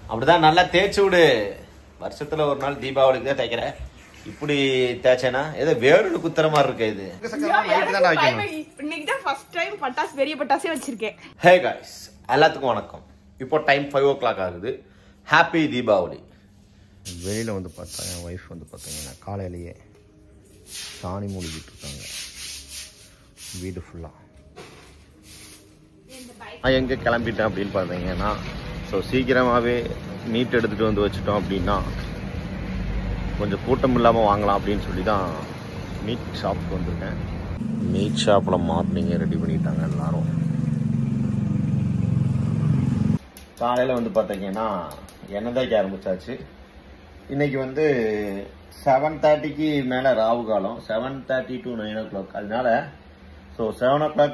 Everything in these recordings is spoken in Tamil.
அப்படிதான் நல்லா தேய்ச்சி விடு. வருஷத்துல ஒரு நாள் தீபாவளிக்கு தான் தேய்க்கிறேன். இப்படி தேய்ச்சேனா ஏதோ வேறு குத்துற மாதிரி இருக்கு. இது இன்னைக்குதான் ஃபர்ஸ்ட் டைம் பட்டாசு பெரிய பட்டாசே வச்சிருக்கேன். ஹே காய்ஸ், எல்லாத்துக்கும் வணக்கம். இப்போ டைம் 5 o'clock ஆகுது. ஹாப்பி தீபாவளி. வெளியில் வந்து பார்த்தா என் ஒய்ஃப் வந்து பார்த்தீங்கன்னா காலையிலேயே சாணி மூழ்கிட்டு இருக்காங்க வீடு ஃபுல்லாக. நான் எங்கே கிளம்பிட்டேன் அப்படின்னு பார்த்தீங்கன்னா, ஸோ சீக்கிரமாகவே மீட் எடுத்துகிட்டு வந்து வச்சுட்டோம் அப்படின்னா கொஞ்சம் கூட்டம் இல்லாமல் வாங்கலாம் அப்படின்னு சொல்லி தான் மீட் ஷாப்புக்கு வந்திருக்கேன். மீட் ஷாப்பில் மார்னிங்கே ரெடி பண்ணிட்டாங்க எல்லாரும். காலையில் வந்து பார்த்தீங்கன்னா எண்ணெய் தேய்க்க ஆரம்பிச்சாச்சு. இன்னைக்கு வந்து 7:30க்கு மேலே ராவு காலம், 7:30 to 9 o'clock. அதனால ஸோ 7 o'clock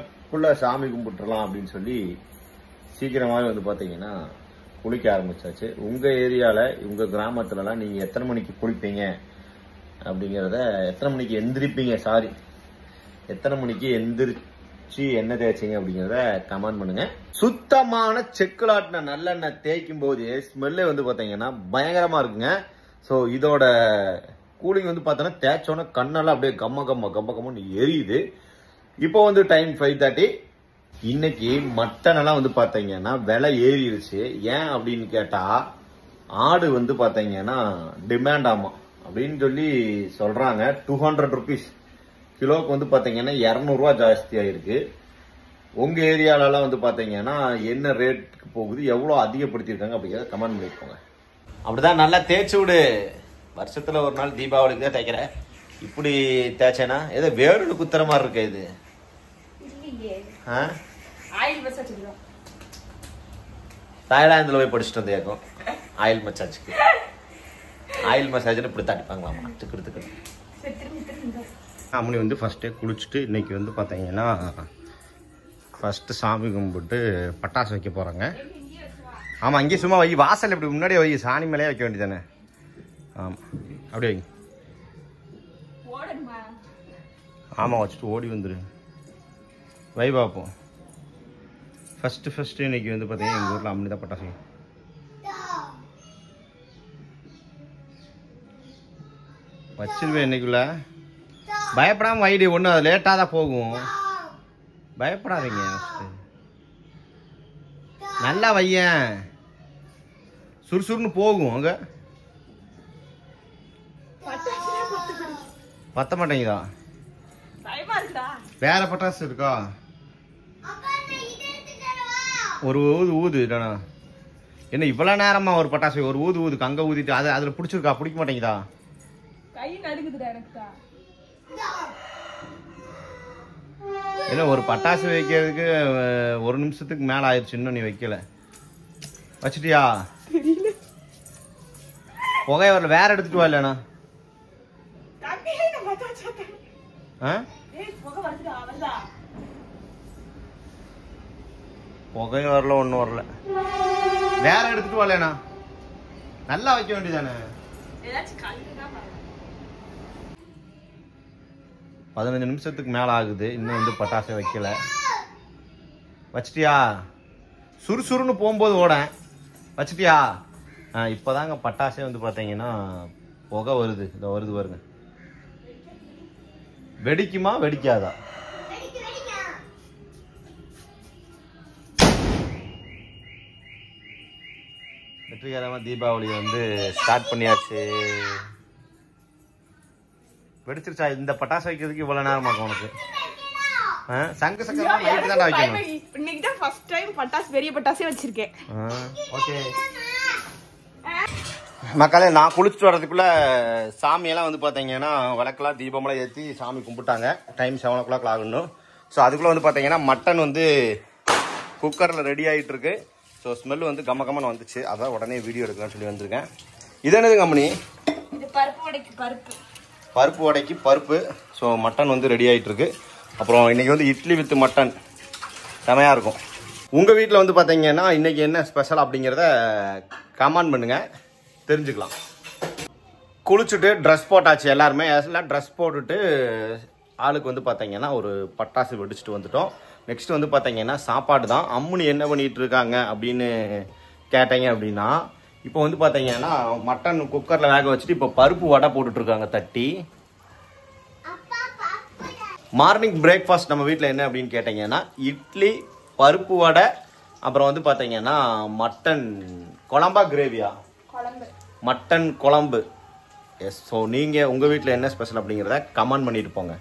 சாமி கும்பிட்டுலாம் அப்படின்னு சொல்லி சீக்கிரமாகவே வந்து பார்த்தீங்கன்னா குளிக்க ஆரம்பிச்சாச்சு. உங்கள் ஏரியாவில் உங்கள் கிராமத்துலலாம் நீங்கள் எத்தனை மணிக்கு குளிப்பீங்க அப்படிங்கிறத, எத்தனை மணிக்கு எந்திரிப்பீங்க, எத்தனை மணிக்கு எந்திரிச்சு எண்ணெய் தேய்ச்சிங்க அப்படிங்கிறத கமெண்ட் பண்ணுங்க. சுத்தமான செக்குலாட்டின நல்லெண்ணெய் தேய்க்கும் போது ஸ்மெல்லே வந்து பார்த்தீங்கன்னா பயங்கரமாக இருக்குங்க. ஸோ இதோட கூலிங் வந்து பார்த்தோன்னா தேய்ச்சோன்னா கண்ணெல்லாம் அப்படியே கம்மன்னு எரியுது. இப்போ வந்து டைம் 5:30. இன்னைக்கு மட்டன் எல்லாம் வந்து பார்த்தீங்கன்னா விலை ஏறிடுச்சு. ஏன் அப்படின்னு கேட்டா, ஆடு வந்து பார்த்தீங்கன்னா டிமாண்ட் ஆமா அப்படின்னு சொல்லி சொல்றாங்க. 200 rupees கிலோவுக்கு வந்து பார்த்தீங்கன்னா 200 ரூபா ஜாஸ்தி ஆயிருக்கு. உங்க ஏரியாலலாம் வந்து பார்த்தீங்கன்னா என்ன ரேட்டுக்கு போகுது, எவ்வளோ அதிகப்படுத்திருக்காங்க அப்படிங்கிறத கமெண்ட் பண்ணிக்கோங்க. அப்படிதான் நல்லா தேய்ச்சி விடு. வருஷத்துல ஒரு நாள் தீபாவளிக்கு தான் தேய்க்கிறேன். இப்படி தேய்ச்சேனா ஏதோ வேறு குத்துற மாதிரி இருக்கு. இது தாய்லாந்துல போய் படிச்சுட்டு வந்து கேட்கும் ஆயில் மசாஜுக்கு. ஆயில் மசாஜ்னு இப்படி தட்டிப்பாங்களாமா, திக்கு. அம்மனி வந்து ஃபர்ஸ்டே குளிச்சுட்டு இன்னைக்கு வந்து பார்த்தீங்கன்னா ஃபர்ஸ்ட் சாமி கும்பிட்டு பட்டாசு வைக்க போறாங்க. ஆமாம், அங்கேயே சும்மா வை, வாசல் இப்படி முன்னாடியே வை, சாணி மேலே வைக்க வேண்டியதானே. ஆமாம், அப்படியே வைங்க. ஆமாம், வச்சுட்டு ஓடி வந்துரு. வை பார்ப்போம். ஃபர்ஸ்ட் இன்னைக்கு வந்து பார்த்தீங்கன்னா எங்கள் ஊரில் அம்மனி தான் பட்டாசு வச்சிருவேன். இன்னைக்குள்ள பயப்படாமல் வைடி, ஒன்று அது லேட்டாக தான் போகும், பயப்படாதீங்க. நல்லா வையன், சுறுசுறுன்னு போகும். அங்க பத்த மாட்டேங்குதா? வேற பட்டாசு இருக்கா? ஒரு ஊது இல்லைண்ணா. என்ன இவ்வளவு நேரமா ஒரு பட்டாசு ஒரு ஊது கங்க ஊதிட்டு அதை அதுல பிடிச்சிருக்கா? பிடிக்க மாட்டேங்குதா? என்ன ஒரு பட்டாசு வைக்கிறதுக்கு 1 நிமிஷத்துக்கு மேல ஆயிடுச்சு, இன்னும் நீ வைக்கல. வச்சிட்டியா? புகை வரல, வேற எடுத்துட்டு வா. இல்லைண்ணா புகை வரல, ஒன்னும் வரல, வேற எடுத்துட்டு வரலண்ணா. நல்லா வைக்க வேண்டியதானே. 15 நிமிஷத்துக்கு மேல ஆகுது, இன்னும் வந்து பட்டாசை வைக்கல. வச்சிட்டியா? சுறுசுறுன்னு போகும்போது ஓட வச்சிட்டியா? இப்பதாங்க பட்டாசே வந்து பாத்தீங்கன்னா புகை வருது. இந்த வருது பாருங்க. வெடிக்குமா வெடிக்காதா? வெற்றிகரமா தீபாவளி வந்து ஸ்டார்ட் பண்ணியாச்சு. வெடிச்சிருச்சா? இந்த பட்டாசு வைக்கிறதுக்கு இவ்வளவு நேரம் ஆகும் உனக்கு? சங்கு சக்கரமா நைட்டு தான் வைக்கணும். இன்னைக்குதான் ஃபர்ஸ்ட் டைம் பட்டாசு பெரிய பட்டாசே வச்சிருக்கேன். ஓகே மக்களே, நான் குளிச்சுட்டு வர்றதுக்குள்ள சாமியெல்லாம் வந்து பார்த்தீங்கன்னா விளக்கெல்லாம் தீபமெல்லாம் ஏற்றி சாமி கும்பிட்டாங்க. டைம் 7 o'clock ஆகணும். ஸோ அதுக்குள்ளே வந்து பார்த்தீங்கன்னா மட்டன் வந்து குக்கரில் ரெடி ஆகிட்டு இருக்கு. ஸோ ஸ்மெல் வந்து கம்மன்னு வந்துச்சு, அதான் உடனே வீடியோ எடுக்கலாம்னு சொல்லி வந்திருக்கேன். இது என்னது கம்பெனி? பருப்பு வடைக்கு பருப்பு. ஸோ மட்டன் வந்து ரெடி ஆகிட்டு இருக்கு. அப்புறம் இன்னைக்கு வந்து இட்லி வித் மட்டன் செமையாக இருக்கும். உங்கள் வீட்டில் வந்து பார்த்தீங்கன்னா இன்னைக்கு என்ன ஸ்பெஷல் அப்படிங்கிறத கமெண்ட் பண்ணுங்க, தெரிஞ்சுக்கலாம். குளிச்சுட்டு ட்ரெஸ் போட்டாச்சு. எல்லாருமே எல்லாம் ட்ரெஸ் போட்டுட்டு ஆளுக்கு வந்து பார்த்தீங்கன்னா ஒரு பட்டாசு வெடிச்சுட்டு வந்துட்டோம். நெக்ஸ்ட் வந்து பார்த்தீங்கன்னா சாப்பாடு தான். அம்முனி என்ன பண்ணிட்டு இருக்காங்க அப்படின்னு கேட்டீங்க அப்படின்னா, இப்போ வந்து பார்த்தீங்கன்னா மட்டன் குக்கரில் வேக வச்சுட்டு இப்போ பருப்பு வடை போட்டுட்ருக்காங்க தட்டி. மார்னிங் பிரேக்ஃபாஸ்ட் நம்ம வீட்டில் என்ன அப்படின்னு கேட்டிங்கன்னா இட்லி, பருப்பு வடை, அப்புறம் வந்து பார்த்தீங்கன்னா மட்டன் குழம்பா கிரேவியா, மட்டன் குழம்பு. எஸ். ஸோ நீங்கள் உங்கள் வீட்டில் என்ன ஸ்பெஷல் அப்படிங்கிறத கமெண்ட் பண்ணிட்டு போங்க.